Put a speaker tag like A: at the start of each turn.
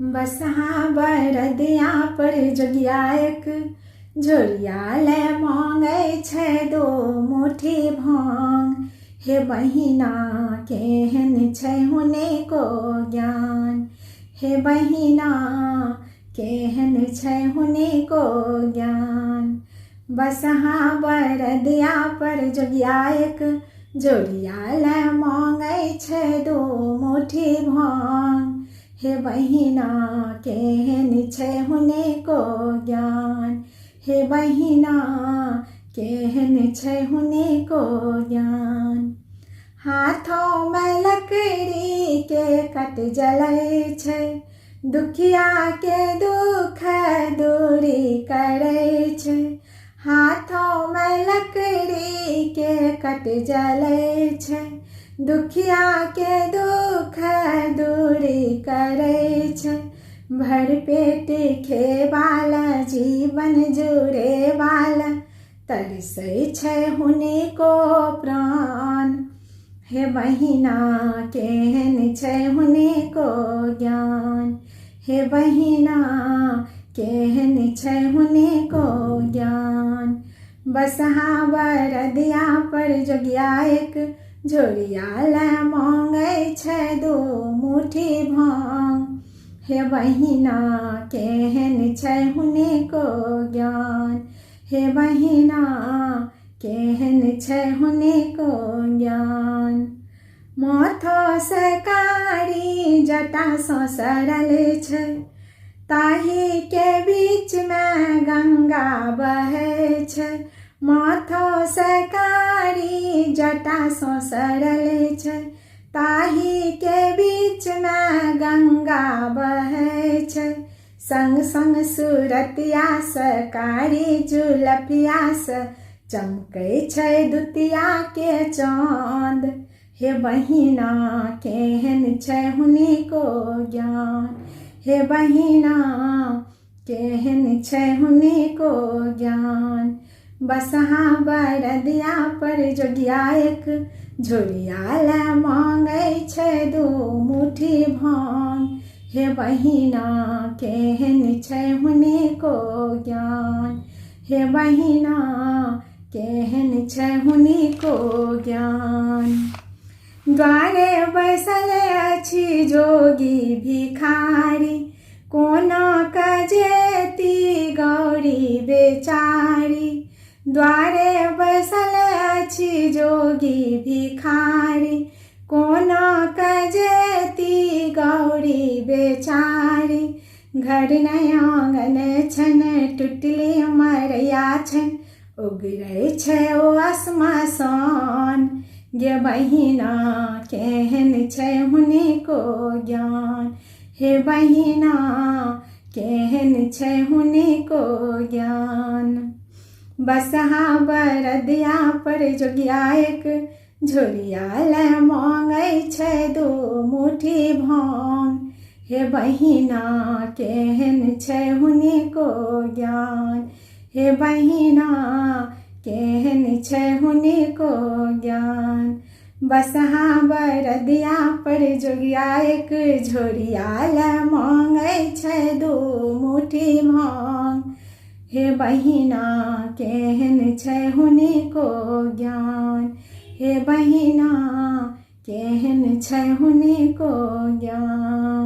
A: बसहा बरदिया पर जोगिया एक झोरिया ले मांगे छै दो मुट्ठी भांग। हे बहिना केहन छै हुने को ज्ञान। हे बहिना केहन छै हुने को ज्ञान। बसहा बरदिया पर जोगिया एक झोरिया ले मांगे छै दो मुट्ठी भांग। हे बहिना केहन छै हुने को ज्ञान। हे बहिना केहन छै हुने को ज्ञान। हाथों में लकड़ी के कट जलै छै, दुखिया के दुख दूरी करै छै। हाथों में लकड़ी के कट जलै छै, दुखिया के दुख दूरी करै छै। भर पेट खेवाला जीवन जुड़े वाला तरसै छै हुने को प्राण। हे बहिना केहन छै हुने को ज्ञान। हे बहिना केहन छै हुने को ज्ञान। बसहा बरदिया पर जोगिया एक झोरिया ले मांगे छै दो मुट्ठी भांग। हे बहिना केहन छै हुने को ज्ञान। हे बहिना केहन छै हुने को ज्ञान। माथो से कारी जटा सँ सरल छै, ताही के बीच में गंगा बहै छै। माथो से कारी जटा सँ सरल छै, ताही के बीच में गंगा बहै छै। संग संग सूरतिया से कारी जुलफिया से चमकै छै दुतिया के चाँद। हे बहिना केहन छै हुने को ज्ञान। हे बहिना केहन छै हुने को ज्ञान। बसहा बरदिया पर जोगिया एक झोरिया ले मांगे छै दो मुट्ठी भांग। हे बहिना केहन छै हुने को ज्ञान। हे बहिना केहन छै हुने को ज्ञान। द्वारे बैसल अछि जोगी भिखारी, कोना कजेती गौरी बेचारी। द्वारे बैसल अछि जोगी भिखारी, कोना कजेती गौरी बेचारी। घर नै आंगन छन टुटली मरैया छन, उगरै छै ओ श्मशान। गे बहिना केहन छै हुने को ज्ञान। हे बहिना केहन छै हुने को ज्ञान। बसहा बरदिया पर जोगिया एक झोरिया ले मांगे छै दो मुट्ठी भांग। हे बहिना केहन छै हुने को ज्ञान। हे बहिना केहन छै हुने को ज्ञान। बसहा बरदिया पर जोगिया एक झोरिया ले मांगे छै दो मुट्ठी भांग। हे बहिना केहन छै हुने को ज्ञान। हे बहिना केहन छै हुने को ज्ञान।